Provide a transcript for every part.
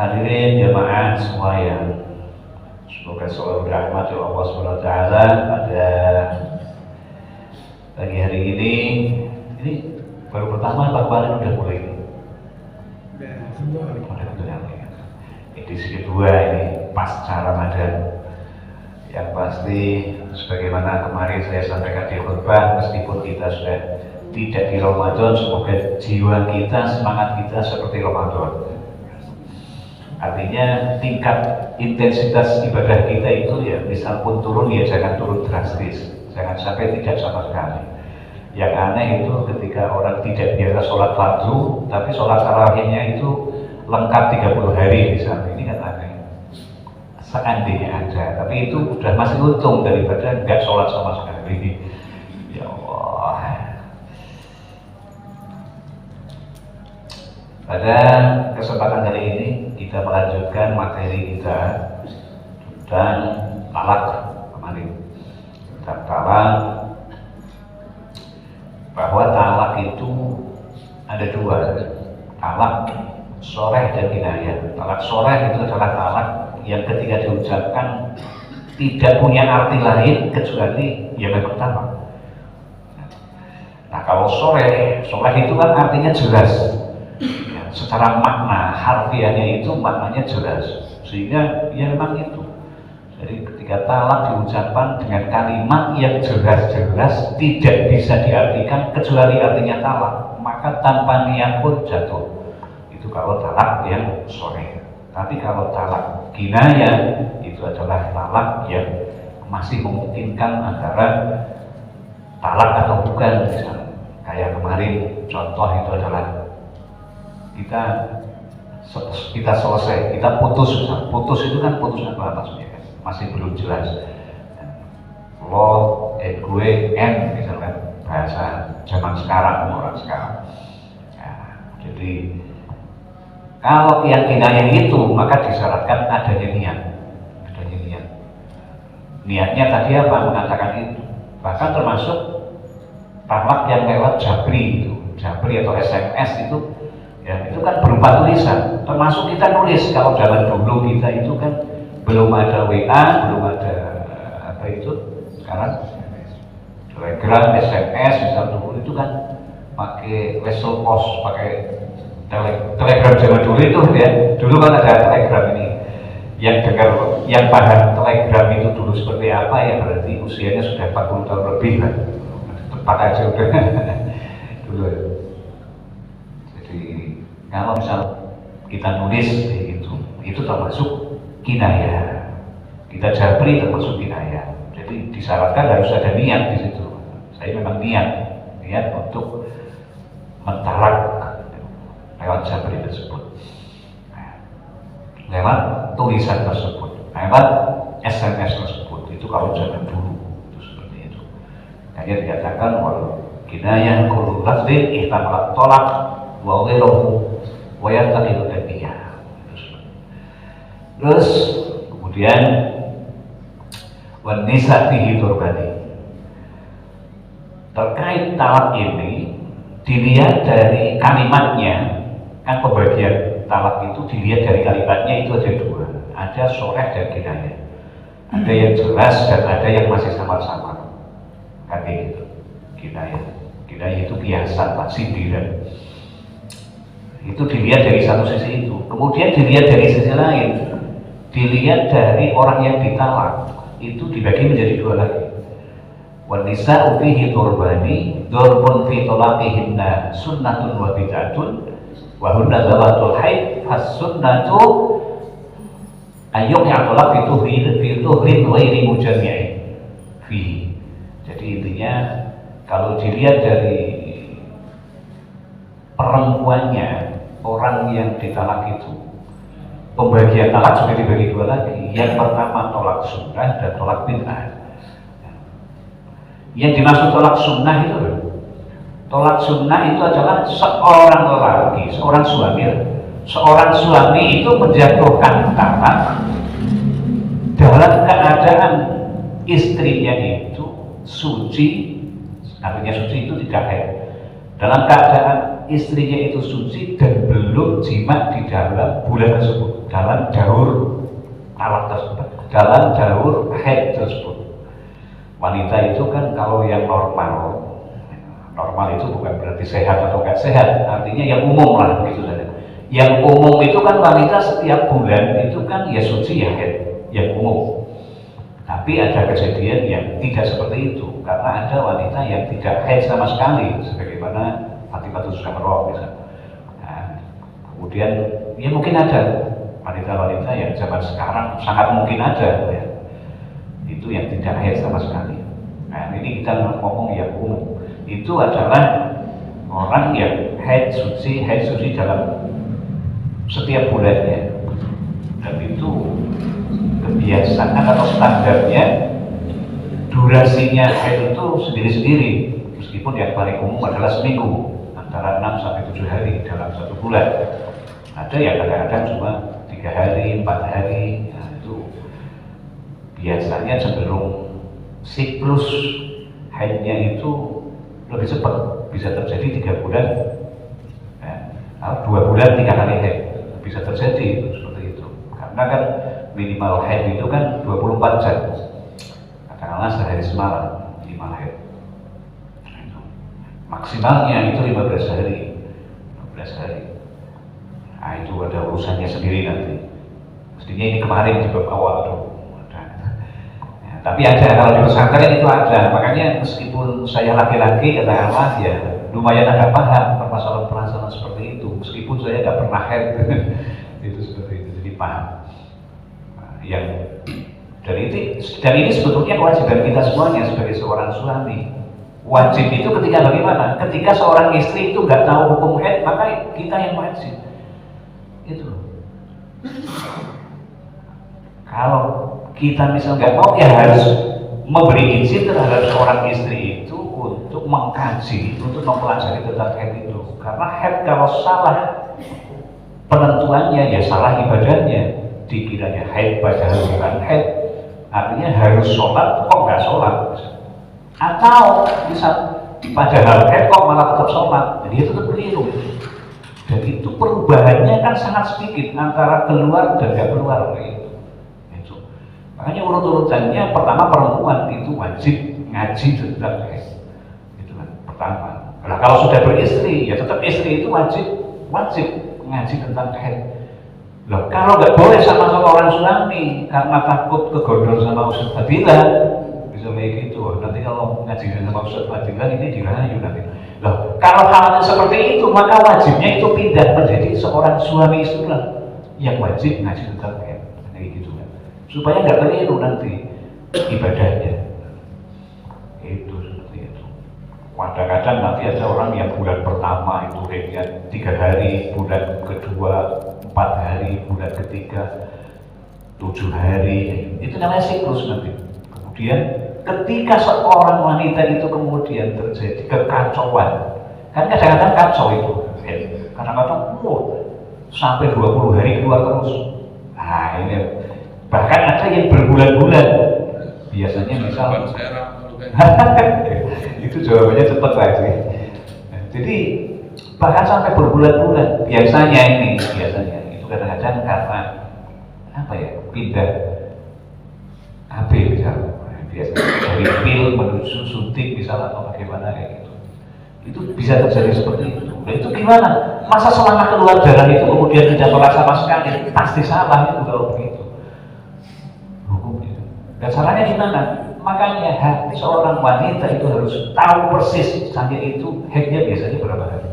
Hadirin jamaah semua yang semoga selalu dirahmati Allah SWT pada pagi hari ini baru pertama apa kemarin udah mulai ini? Edisi kedua ini pasca Ramadan. Yang pasti sebagaimana kemarin saya sampaikan di khutbah, meskipun kita sudah tidak di Ramadan, semoga jiwa kita, semangat kita seperti Ramadan. Artinya tingkat intensitas ibadah kita itu ya misal pun turun ya jangan turun drastis, jangan sampai tidak sama sekali. Yang aneh itu ketika orang tidak biasa sholat fardu tapi sholat tarawihnya itu lengkap 30 hari misalnya, ini kan aneh. Seandainya ada, tapi itu sudah masih untung daripada nggak sholat sama sekali. Ya Allah. Pada kesempatan kali ini kita melanjutkan materi kita tentang talak kemarin. Tentang talak, bahwa talak itu ada dua, talak soreh dan kinayah. Talak soreh itu adalah talak yang ketika diucapkan tidak punya arti lain kecuali yang pertama. Nah kalau soreh itu kan artinya jelas ya, secara makna harfiahnya itu maknanya jelas, sehingga ya memang itu. Jadi ketika talak diucapkan dengan kalimat yang jelas-jelas tidak bisa diartikan kecuali artinya talak, maka tanpa niat pun jatuh. Itu kalau talak yang soreh. Tapi kalau talak kinayah itu adalah talak yang masih memungkinkan antara talak atau bukan. Misalnya kayak kemarin contoh itu adalah kita selesai, kita putus itu kan putus apa maksudnya kan? Masih belum jelas. Lo, gue, N misalkan bahasa zaman sekarang, orang sekarang ya, jadi kalau yang kinayah itu maka disyaratkan adanya niat. Niatnya tadi apa? Mengatakan itu. Bahkan termasuk talak yang lewat jabri atau SMS itu, ya itu kan berupa tulisan. Termasuk kita nulis. Kalau zaman dulu kita itu kan belum ada WA, belum ada apa itu sekarang Telegram, SMS, misal dulu itu kan pakai whistle post, pakai telegram zaman dulu itu ya, dulu kan ada telegram ini. Yang dengar, yang paham telegram itu dulu seperti apa ya berarti usianya sudah 40 tahun lebih lah. Tepat aja udah dulu. Jadi kalau misal kita nulis itu termasuk kinayah. Kita jabri termasuk kinayah. Jadi disyaratkan harus ada niat di situ. Saya memang niat untuk mentalak lewat jabri tersebut, lewat tulisan tersebut, lewat SMS tersebut. Itu kalau zaman dulu itu seperti itu. Hanya dikatakan wal kinayah kullu lafzin ihtamalat tolak wa ghairuhu wa yantaqidu tanbihah. Terus kemudian wan nisa fihi turbani. Terkait talak ini dilihat dari kalimatnya. Kan pembagian talak itu dilihat dari kalimatnya itu ada dua, ada soreh dan kinayah. Ada yang jelas dan ada yang masih samar-samar. Kan gitu. Kinayah itu biasa, sindiran. Itu dilihat dari satu sisi itu. Kemudian dilihat dari sisi lain, dilihat dari orang yang ditalak. Itu dibagi menjadi dua lagi. Wan nisa'u fihi turbani darbun fi talaqihinna sunnatun wa bid'atun wa hunna zawatul haid fas-sunnatu ayyuk ya'tulaq fi tuhrin ghairi mujammi'in fi. Jadi intinya kalau dilihat dari perempuannya orang yang ditalak itu, pembagian talak sudah dibagi dua lagi. Yang pertama tolak sunnah dan tolak bid'ah. Yang dimaksud tolak sunnah itu, tolak sunnah itu adalah seorang lelaki, seorang suami itu menjatuhkan talak dalam keadaan istrinya itu suci, artinya suci itu tidak haid. Dalam keadaan istrinya itu suci dan belum sebelum jima di dalam bulan tersebut, dalam daur talak tersebut, dalam daur haid tersebut. Wanita itu kan kalau yang normal, normal itu bukan berarti sehat atau enggak sehat, artinya yang umum lah begitu saja. Yang umum itu kan wanita setiap bulan itu kan ya suci ya haid, yang umum. Tapi ada kejadian yang tidak seperti itu, karena ada wanita yang tidak haid sama sekali, sebagaimana Fatimah Sukamro misalnya. Nah, kemudian ya mungkin ada wanita-wanita yang zaman sekarang sangat mungkin ada ya, itu yang tidak haid sama sekali. Nah ini kita ngomong yang umum, itu adalah orang yang haid suci dalam setiap bulannya, dan itu kebiasaan atau standarnya durasinya haid itu sendiri-sendiri, meskipun yang paling umum adalah seminggu, antara 6 sampai 7 hari dalam satu bulan. Ada yang kadang-kadang cuma 3 hari, 4 hari, nah, itu biasanya cenderung siklus haidnya itu lebih cepat, bisa terjadi 3 bulan, atau 2 bulan 3 kali haid, bisa terjadi itu, seperti itu. Karena kan minimal haid itu kan 24 jam, katakanlah sehari semalam minimal haid. Maksimalnya itu 15 hari. Nah itu ada urusannya sendiri nanti. Mestinya ini kemarin di bab awal tuh ada. Ya, tapi ada, kalau di pesantren itu ada. Makanya meskipun saya laki-laki katakanlah ya lumayan agak paham permasalahan seperti itu, meskipun saya nggak pernah haid. Itu seperti itu, jadi paham. Nah, dan ini sebetulnya kewajiban kita semuanya sebagai seorang suami. Wajib itu ketika bagaimana? Ketika seorang istri itu nggak tahu hukum haid, maka kita yang wajib. Itu. Kalau kita misal nggak mau, ya harus memberi izin terhadap seorang istri itu untuk mengkaji, untuk mempelajari tentang haid itu. Karena haid kalau salah penentuannya, ya salah ibadahnya. Dikiranya haid padahal bukan haid, artinya harus sholat, kok nggak sholat? Atau bisa padahal haid kok malah tetap sholat, jadi itu tetap keliru. Dan itu perubahannya kan sangat sedikit antara keluar dan nggak keluar itu. Makanya urut-urutannya pertama perempuan itu wajib ngaji tentang haid, itu kan pertama. Nah kalau sudah beristri, ya tetap istri itu wajib ngaji tentang haid. Loh, kalau nggak boleh sama orang suami karena takut kegondol sama Ustaz Fadilah, bisa kayak gitu. Nanti kalau ngaji sama Ustaz Fadilah ini dirayu nanti. Loh, kalau hal seperti itu, maka wajibnya itu pindah menjadi seorang suami Islam yang wajib ngaji tentang haid, kayak gitu kan. Supaya nggak keliru nanti ibadahnya. Itu seperti itu. Kadang-kadang nanti ada orang yang bulan pertama itu haidnya 3 hari, bulan kedua 4 hari, bulan ketiga 7 hari, itu namanya siklus nanti. Kemudian ketika seorang wanita itu kemudian terjadi kekacauan, kan kadang-kadang kacau itu, kadang-kadang sampai 20 hari keluar terus. Nah ini bahkan ada yang berbulan-bulan, biasanya misal itu jawabannya cepat aja. Jadi bahkan sampai berbulan-bulan, biasanya itu kadang-kadang karena apa ya, pindah AB misalnya, biasanya dari pil menuju suntik misalnya atau bagaimana kayak gitu. Itu bisa terjadi seperti itu. Nah itu gimana? Masa selama keluar darah itu kemudian tidak tolak sama sekali? Pasti salah itu kalau begitu hukumnya. Dan salahnya di mana? Makanya hati seorang wanita itu harus tahu persis sampai itu haidnya biasanya berapa hari.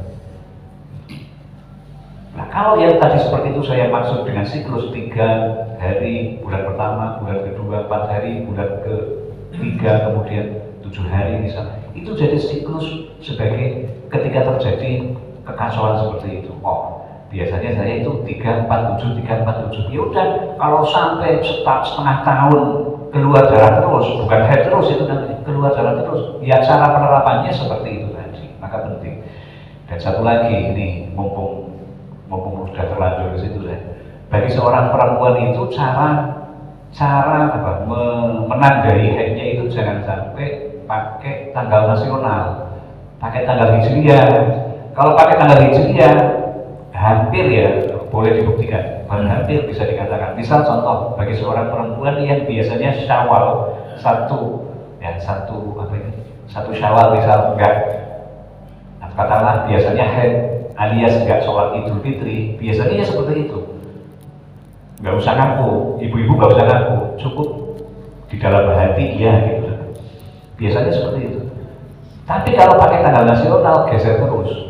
Nah kalau yang tadi seperti itu saya maksud dengan siklus 3 hari, bulan pertama, bulan kedua 4 hari, bulan ketiga kemudian 7 hari misalnya, itu jadi siklus sebagai ketika terjadi kekacauan seperti itu. Oh biasanya saya itu 347, ya udah kalau sampai setengah tahun keluar darah terus, bukan haid terus, itu nanti keluar darah terus, ya cara penerapannya seperti itu tadi, maka penting. Dan satu lagi ini mumpung sudah terlanjur ke situ ya. Bagi seorang perempuan itu cara menandai haidnya itu jangan sampai pakai tanggal nasional, pakai tanggal hijriah. Kalau pakai tanggal hijriah, hampir ya boleh dibuktikan, hampir bisa dikatakan. Misal contoh bagi seorang perempuan yang biasanya Syawal satu Syawal misal enggak, katakanlah biasanya haid alias enggak sholat Idul Fitri, biasanya seperti itu. Nggak usah ngaku, ibu-ibu nggak usah ngaku, cukup di dalam hati iya gitu. Biasanya seperti itu. Tapi kalau pakai tanggal nasional geser terus.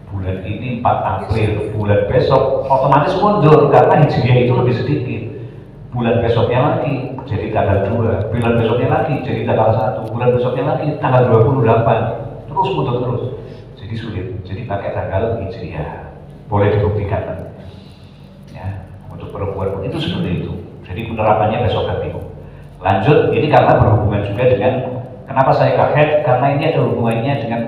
Bulan ini 4 April, bulan besok otomatis mundur karena hijriah itu lebih sedikit. Bulan besoknya lagi jadi tanggal 2, bulan besoknya lagi jadi tanggal 1, bulan besoknya lagi tanggal 28, terus mundur terus. Jadi sulit. Jadi pakai tanggal hijriah. Boleh dibuktikan. Ya, untuk perempuan pun itu seperti itu. Jadi penerapannya besok hari. Lanjut, ini karena berhubungan juga dengan kenapa saya kaget, karena ini ada hubungannya dengan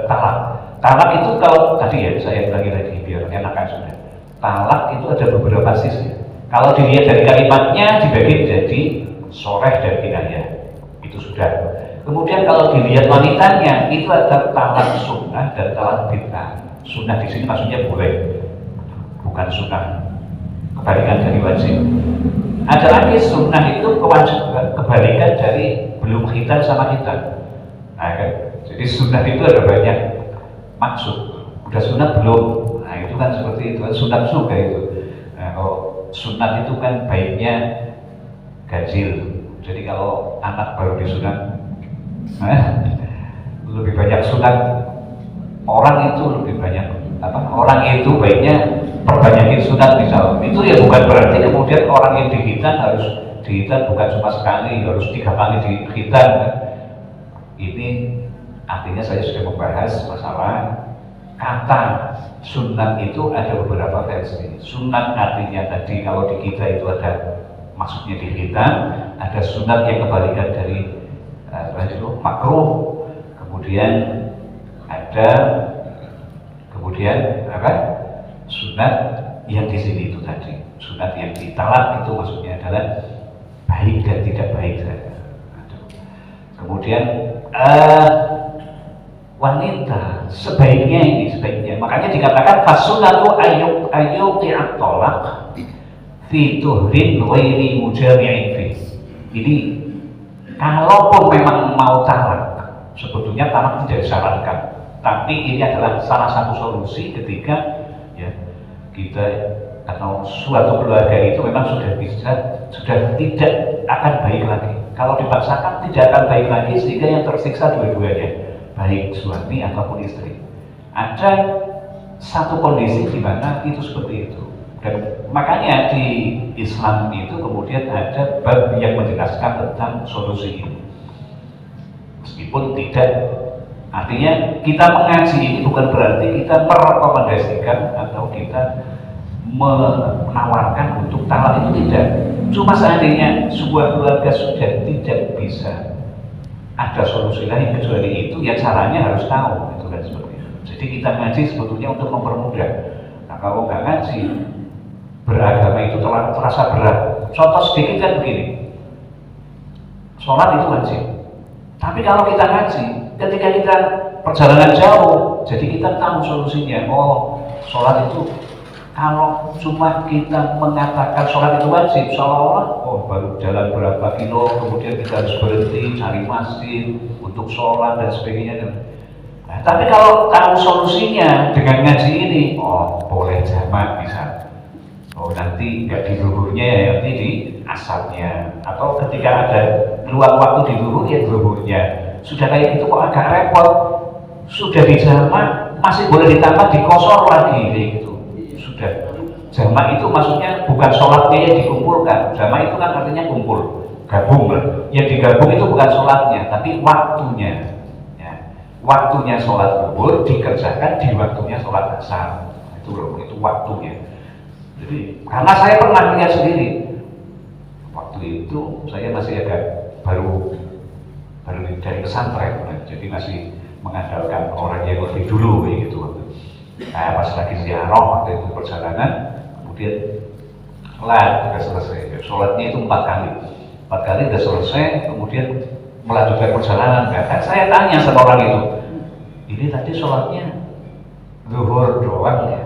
talak. Talak itu kalau tadi ya saya ulangi lagi biar enakan sudah. Talak itu ada beberapa sisi. Kalau dilihat dari kalimatnya dibagi menjadi soreh dan kinayah, itu sudah. Kemudian kalau dilihat wanitanya itu ada talak sunnah dan talak bid'ah. Sunnah di sini maksudnya boleh, bukan sunnah kebalikan dari wajib. Ada lagi sunnah itu kewajiban, kebalikan dari belum khitan sama khitan. Nah, kan? Jadi sunnah itu ada banyak maksud. Udah sunat belum? Nah itu kan seperti itu, sunat juga itu. Nah, kalau sunat itu kan baiknya ganjil. Jadi kalau anak baru disunat, lebih banyak sunat. Orang itu lebih banyak orang itu baiknya perbanyakin sunat misal. Itu ya bukan berarti kemudian orang yang dihitan harus dihitan bukan cuma sekali, harus 3 kali dihitan. Ini artinya saya sudah membahas masalah kata sunat itu ada beberapa versi. Sunat artinya tadi kalau di kita itu ada maksudnya dihitan, ada sunat yang kebalikan dari makruh, kemudian ada sunat yang di sini itu tadi, sunat yang ditalak itu maksudnya adalah baik dan tidak baik saja. Kemudian wanita sebaiknya makanya dikatakan fasunatu ayyuqi'at tolak fi tuhrin ghairi mujami'in fi. Jadi kalaupun memang mau talak, sebetulnya talak tidak disarankan, tapi ini adalah salah satu solusi ketika ya kita atau suatu keluarga itu memang sudah tidak akan baik lagi. Kalau dipaksakan tidak akan baik lagi, sehingga yang tersiksa dua-duanya, baik suami ataupun istri. Ada satu kondisi di mana itu seperti itu, dan makanya di Islam itu kemudian ada bab yang menjelaskan tentang solusi ini. Meskipun tidak, artinya kita mengaji ini bukan berarti kita merekomendasikan atau kita menawarkan untuk talak, itu tidak. Cuma seandainya sebuah keluarga sudah tidak bisa ada solusi lain kecuali itu, ya caranya harus tahu, itu kan seperti itu. Jadi kita ngaji sebetulnya untuk mempermudah. Nah kalau nggak ngaji, beragama itu terasa berat. Contoh sedikit kan begini, sholat itu wajib. Tapi kalau kita ngaji, ketika kita perjalanan jauh, jadi kita tahu solusinya. Oh, sholat itu kalau cuma kita mengatakan sholat itu wajib, seolah-olah baru jalan berapa kilo, kemudian kita harus berhenti cari masjid untuk sholat dan sebagainya. Nah, tapi kalau tahu solusinya dengan ngaji ini, boleh jamak bisa. Nanti nggak di zuhurnya ya, nanti di asarnya, atau ketika ada luang waktu di zuhur ya zuhurnya. Sudah kayak gitu kok agak repot. Sudah di jamak masih boleh ditambah dikosor lagi gitu. Sudah jamak itu maksudnya bukan sholatnya yang dikumpulkan. Jamak itu kan artinya kumpul, gabung lah. Yang digabung itu bukan sholatnya, tapi waktunya. Ya. Waktunya sholat zuhur dikerjakan di waktunya sholat asar. Itu waktunya. Jadi karena saya pernah lihat sendiri, waktu itu saya masih agak baru dari pesantren, jadi masih mengandalkan orang yang lebih dulu gitu. Pas lagi ziarah waktu itu perjalanan, kemudian udah selesai, sholatnya itu 4 kali udah selesai, kemudian melanjutkan perjalanan. Kan saya tanya sama orang itu, ini tadi sholatnya zuhur doang ya,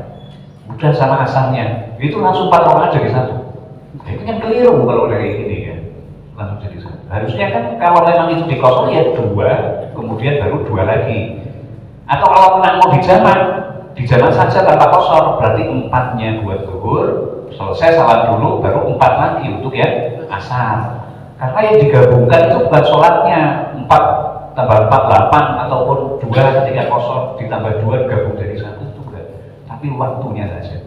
udah sama asalnya, itu langsung patrol aja di satu. Itu kan keliru kalau dari ini ya, langsung jadi satu. Harusnya kan kalau memang itu dikosong ya dua, kemudian baru dua lagi. Atau kalau memang mau dijamak saja tanpa kosor, berarti empatnya buat zuhur, selesai salat dulu, baru empat lagi untuk ya asar. Karena yang digabungkan itu bukan sholatnya 4 tambah 4 8 ataupun 2 ketika kosor ditambah 2 gabung dari satu itu enggak, tapi waktunya saja.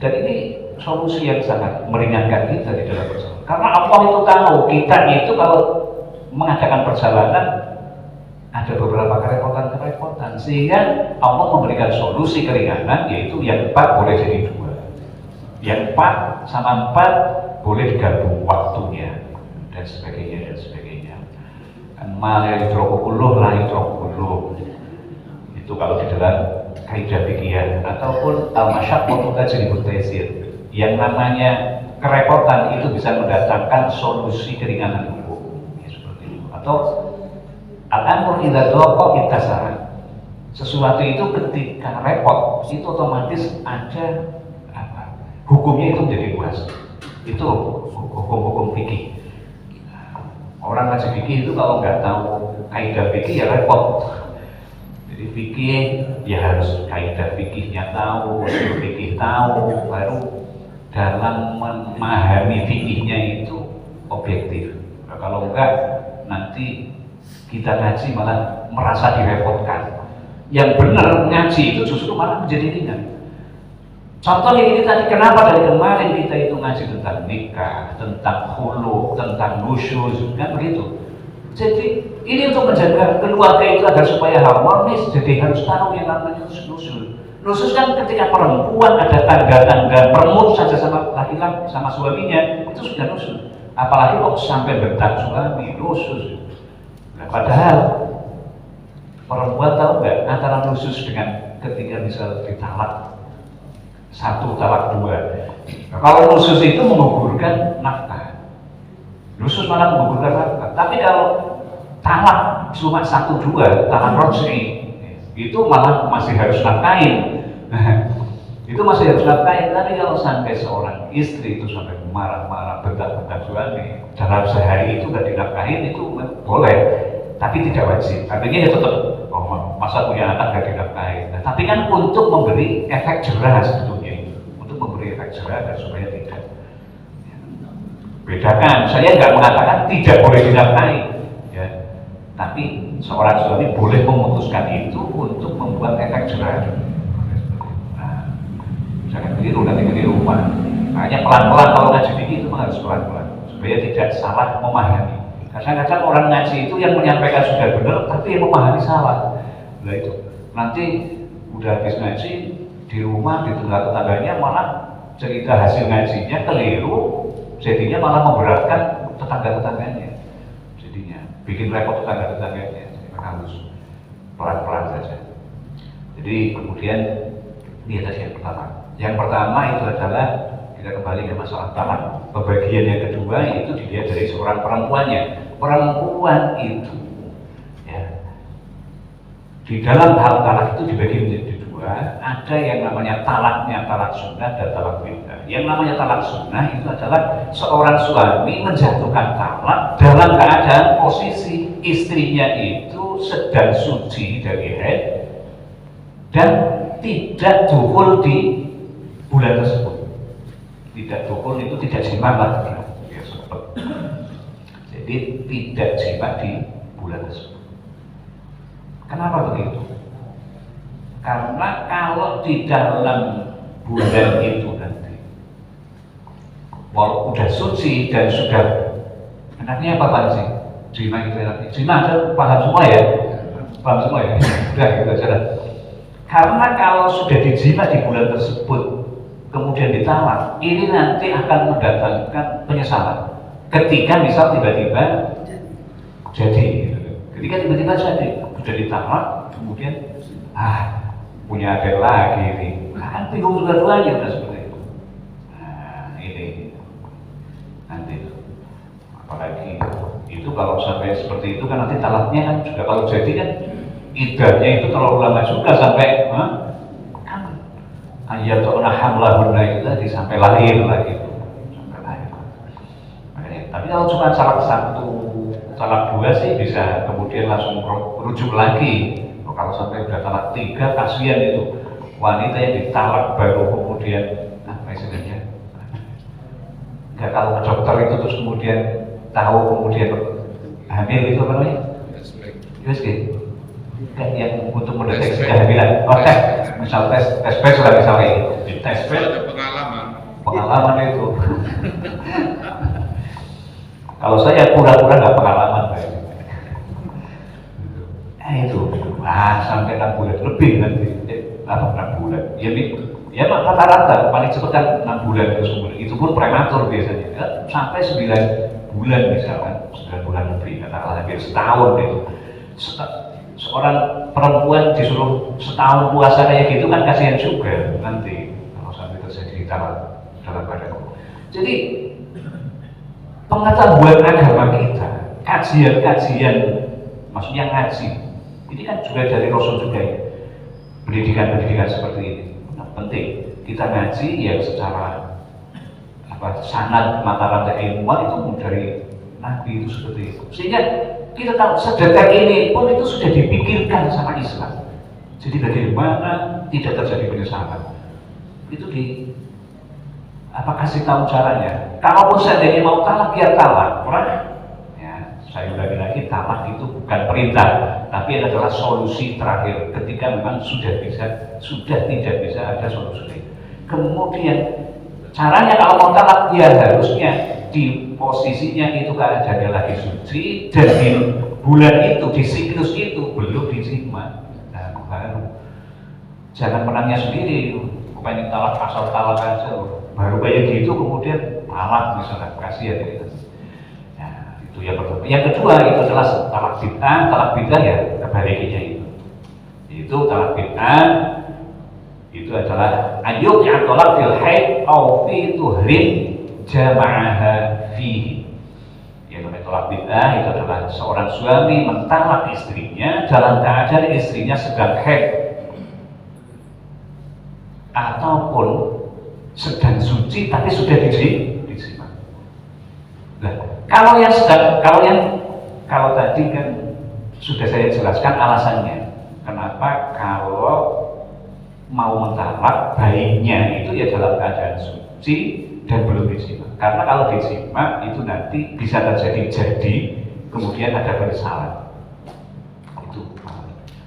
Dan ini solusi yang sangat meringankan kita di dalam perjalanan. Karena Allah itu tahu kita itu kalau mengadakan perjalanan ada beberapa kerepotan, sehingga Allah memberikan solusi keringanan, yaitu yang 4 boleh jadi 2, yang 4 sama 4 boleh digabung waktunya, dan sebagainya. Mal yudrokuluh la yudrokuluh, itu kalau di dalam kaidah fikih, ataupun al-masyaqqatu tajlibut taysir, yang namanya kerepotan itu bisa mendatangkan solusi keringanan hukum, ya, seperti itu. Atau al-amru idza dhaqa ittasara, sesuatu itu ketika repot itu otomatis ada hukumnya itu menjadi luas. Itu hukum-hukum fikih. Orang ngaji fikih itu kalau nggak tahu kaidah fikih ya repot. Jadi fikih ya harus kaidah fikihnya tahu, usul fikih tahu, baru dalam memahami fikihnya itu objektif. Nah, kalau enggak nanti kita ngaji malah merasa direpotkan. Yang benar ngaji itu justru malah menjadi ringan. Contoh ini tadi, kenapa dari kemarin kita itu ngaji tentang nikah, tentang khulu, tentang nusyuz, kan begitu. Jadi ini untuk menjaga keluarga itu agar supaya harmonis, jadi harus tahu yang namanya nusyuz. Nusyuz kan ketika perempuan ada tanda-tanda permut saja sama laki-laki, sama suaminya, itu sudah nusyuz. Apalagi kok sampai bentak suami, nusyuz. Nah, padahal perempuan tahu nggak antara nusyuz dengan ketika misal ditalak 1, talak 2. Nah, kalau nusyuz itu menggugurkan nafkah, nusyuz malah menggugurkan nafkah. Tapi kalau talak cuma 1, 2, talak roj'i, itu malah masih harus nafkahin. Itu masih harus nafkahin. Tapi kalau sampai seorang istri itu sampai marah-marah, bentak-bentak suami dalam sehari itu nggak dinafkahin, itu boleh, tapi tidak wajib. Artinya ya tetap, masa punya anak nggak dinafkahin. Nah, tapi kan untuk memberi efek jerah sebetulnya, untuk memberi efek jerah dan supaya tidak. Bedakan, saya nggak mengatakan tidak boleh dinafkahi, ya. Tapi seorang suami boleh memutuskan itu untuk membuat efek jerah. Nah, jangan keliru nanti di rumah. Hanya pelan-pelan, kalau ngaji fikih itu harus pelan-pelan supaya tidak salah memahami. Kadang-kadang orang ngaji itu yang menyampaikan sudah benar, tapi yang memahami salah. Nah itu nanti udah habis ngaji di rumah, di tetangganya malah cerita hasil ngajinya keliru, jadinya malah memberatkan tetangga-tetangganya, jadinya bikin repot tetangga-tetangganya. Jadi harus pelan-pelan saja. Jadi kemudian ini tadi yang pertama. Yang pertama itu adalah kita kembali ke masalah talak. Pembagian yang kedua itu dilihat dari seorang perempuannya. Perempuan itu ya, di dalam hal talak itu dibagi menjadi dua. Ada yang namanya talaknya talak sunnah dan talak bid'ah. Yang namanya talak sunnah itu adalah seorang suami menjatuhkan talak dalam keadaan posisi istrinya itu sedang suci dari haid dan tidak dukhul di bulan tersebut. Tidak dukhul itu tidak jima lah, ya, jadi tidak jima di bulan tersebut. Kenapa begitu? Karena kalau di dalam bulan itu nanti, walau sudah suci dan sudah, enaknya apa sih? Jima itu enaknya. Jima ada paham semua ya? Paham semua ya? Udah gitu aja. Karena kalau sudah dijima di bulan tersebut, kemudian ditalak, ini nanti akan mendatangkan penyesalan. Ketika misal tiba-tiba jadi, ketika tiba-tiba jadi, sudah ditalak, kemudian punya adik lagi ini, kan bingung dua-duanya udah seperti itu. Nah ini nanti, apalagi itu kalau sampai seperti itu kan nanti talaknya kan juga kalau jadi kan idahnya itu terlalu lama juga sampai kan ayyatuna hamlahunna itu tadi sampai lahir lagi itu, sampai lahir. Makanya, tapi kalau cuma salah satu, salah dua sih bisa kemudian langsung rujuk lagi. Kalau sampai udah talak 3 kasihan itu wanita yang ditalak baru kemudian apa istilahnya? Enggak, kalau ke dokter itu terus kemudian tahu kemudian hamil itu apa namanya? USG. Enggak, yang untuk mendeteksi kehamilan. Oh, misal tes batch lah misalnya itu. Di tes batch ada pengalaman itu. Kalau saya pura-pura nggak pengalaman, itu sampai 6 bulan lebih nanti, 6 bulan. Ya rata-rata paling cepat kan 6 bulan terus kemudian. Itu pun prematur biasanya. Ya, sampai 9 bulan misalkan, 9 bulan lebih, katakanlah hampir setahun itu. Seorang perempuan disuruh setahun puasa kayak gitu kan kasihan juga nanti kalau sampai terjadi dalam badanku. Jadi pengetahuan agama kita, kajian-kajian, maksudnya ngaji, ini kan juga dari Rasul juga ya. Pendidikan-pendidikan seperti ini penting. Kita ngaji yang secara sanad mata rantai ilmuwan itu dari Nabi itu seperti itu. Sehingga kita tahu sedetik ini pun itu sudah dipikirkan sama Islam. Jadi bagaimana tidak terjadi penyesalan. Itu kasih tahu caranya. Kalaupun seandainya mau talak, ya talak. Saya ulangi lagi, talak itu bukan perintah, tapi adalah solusi terakhir ketika memang sudah tidak bisa ada solusi. Kemudian caranya kalau mau talak, ya harusnya di posisinya itu keadaannya lagi suci dan di bulan itu, di siklus itu belum dijima. Nah, baru jangan menangnya sendiri, pengen talak asal talak aja, baru kayak gitu kemudian talak misalnya, kasihan ya. Itu yang pertama. Yang kedua itu adalah talak bid'ah. Talak bid'ah ya kebalikannya itu talak bid'ah itu adalah ayub yang tolak fil haid au fi tuhrin jama'aha fihi. Yang namanya talak bid'ah itu adalah seorang suami mentalak istrinya dalam keadaan istrinya sedang haid ataupun sedang suci tapi sudah dijima. Kalau tadi kan sudah saya jelaskan alasannya kenapa kalau mau mentalak baiknya itu ya dalam keadaan suci dan belum dijima. Karena kalau dijima itu nanti bisa terjadi kemudian ada penyesalan. Itu.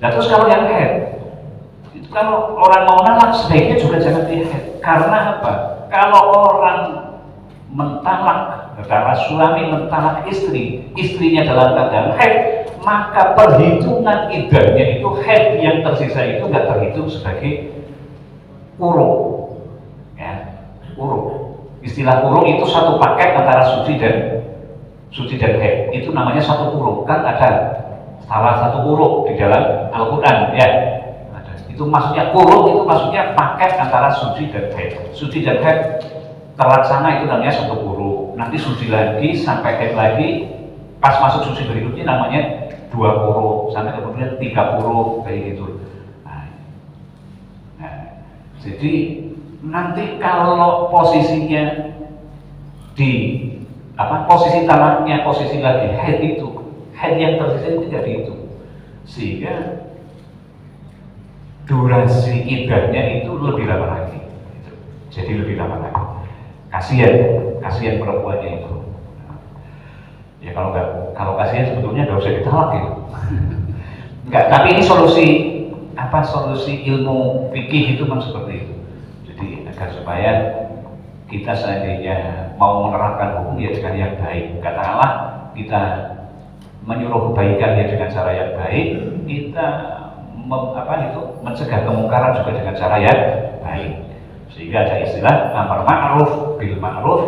Nah terus kalau yang haid, itu kalau orang mau nalak sebaiknya juga jangan di haid. Karena apa? Kalau orang mentalak, karena suami mentalak istrinya dalam keadaan haid, maka perhitungan iddahnya itu haid yang tersisa itu nggak terhitung sebagai urung. Ya, urung. Istilah urung itu satu paket antara suci dan haid. Itu namanya satu urung. Kan ada salah satu urung di dalam Al-Quran, ya. Itu maksudnya urung itu maksudnya paket antara suci dan haid. Suci dan haid terlaksana itu namanya satu urung. Nanti suci lagi sampai haid lagi, pas masuk suci berikutnya namanya 2 urung, sampai kemudian 3 urung kayak gitu. Nah, jadi nanti kalau posisinya di posisi talaknya, posisi lagi haid itu, haid yang tersisa itu tidak dihitung, sehingga durasi iddahnya itu lebih lama lagi. Jadi lebih lama lagi. Kasihan perempuannya itu. Ya kalau kasihan sebetulnya nggak usah ditalak ya. Enggak, tapi ini solusi ilmu fikih itu kan seperti itu. Jadi agar supaya kita seandainya mau menerapkan hukum ya dengan yang baik. Katakanlah kita menyuruh kebaikan ya dengan cara yang baik, kita mencegah kemungkaran juga dengan cara yang baik. Sehingga ada istilah amar ma'ruf bil ma'ruf,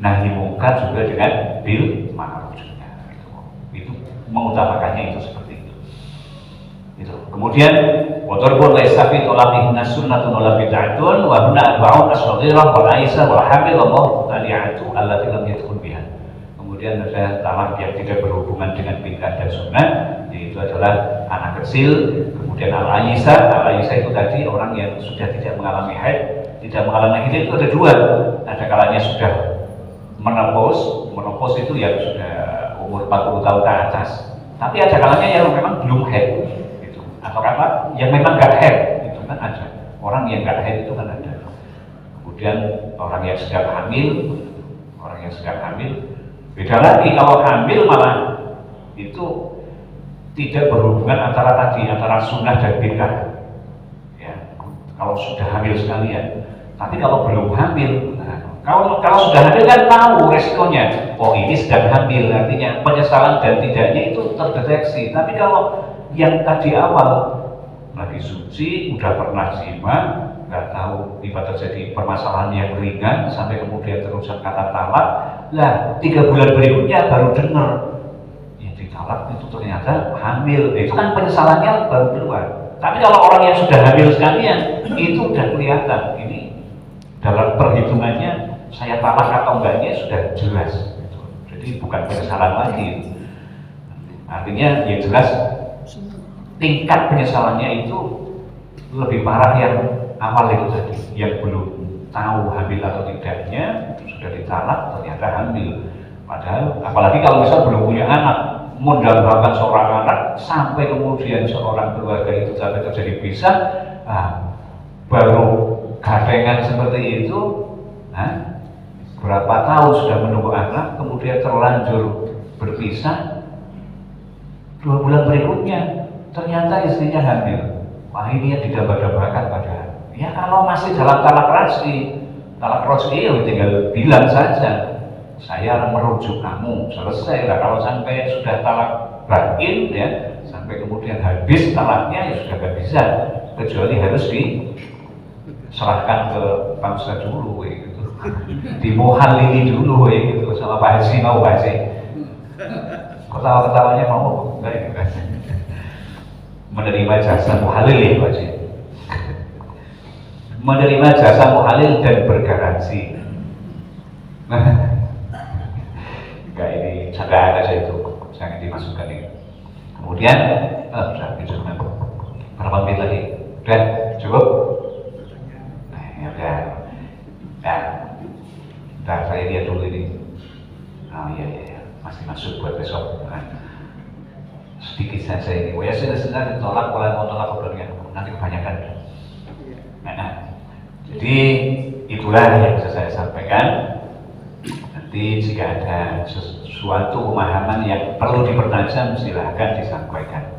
nahi mungkar juga dengan bil ma'ruf juga. Itu mengutamakannya itu seperti itu. Kemudian wadarbun laisa fi talaqihna sunnatun wala bid'atun wa huna arba'un as-saghirah wal aisah wal hamil wa mubtadi'atu allati lam yadkhul biha. Kemudian ada talak yang tidak berhubungan dengan bid'ah dan sunnah, yaitu adalah anak kecil, Kemudian al-ayisa itu tadi orang yang sudah tidak mengalami haid. Tidak mengalami haid itu ada dua. Ada kalanya sudah menopause itu yang sudah umur 40 tahun ke atas. Tapi ada kalanya yang memang belum haid gitu. Atau apa yang memang gak haid itu kan ada. Orang yang gak haid itu kan ada. Kemudian orang yang sedang hamil, beda lagi. Kalau hamil malah itu tidak berhubungan antara sunnah dan bid'ah. Ya, kalau sudah hamil sekalian. Tapi kalau belum hamil, kalau sudah hamil kan tahu resikonya. Oh ini sedang hamil, artinya penyesalan dan tidaknya itu terdeteksi. Tapi kalau yang tadi awal lagi suci, udah pernah zina, nggak tahu tiba terjadi permasalahan yang ringan sampai kemudian terusan kata talak, lah 3 bulan berikutnya baru dengar yang ditalak itu ternyata hamil. Itu kan penyesalannya baru keluar. Tapi kalau orang yang sudah hamil sekalian, itu udah kelihatan. Ini dalam perhitungannya saya talak atau enggaknya sudah jelas. Jadi bukan penyesalan lagi. Artinya ya jelas tingkat penyesalannya itu lebih parah yang awal itu tadi, yang belum tahu hamil atau tidaknya sudah ditalak ternyata hamil. Padahal apalagi kalau misal belum punya anak, mendambakan seorang anak sampai kemudian seorang keluarga itu sampai terjadi pisah, baru gadengan seperti itu, berapa tahun sudah menunggu anak, kemudian terlanjur berpisah, 2 bulan berikutnya ternyata istrinya hamil. Wah ini yang didambah-dambakan padahal. Ya kalau masih dalam talak raj'i ya tinggal bilang saja, saya merujuk kamu, selesai lah. Kalau sampai sudah talak bain ya, sampai kemudian habis talaknya ya sudah gak bisa, kecuali harus diserahkan ke bangsa dulu gitu. Dimuhalili dulu gitu sama Pak Haji. Mau Pak Haji? Ketawa-ketawanya mau enggak itu kan? Menerima jasa muhalil ya Pak Haji. Menerima jasa muhalil dan bergaransi. Enggak, ini canda saja itu, jangan dimasukkan ini. Kemudian, sudah berapa menit lagi? Udah cukup? Ya udah. Nah, saya lihat dulu ini. Oh iya, masih masuk buat besok. Sedikit saja ini. Ya sudah ditolak oleh tolak obrolannya. Nanti kebanyakan. Jadi itulah yang bisa saya sampaikan. Nanti jika ada sesuatu pemahaman yang perlu dipertajam, silahkan disampaikan.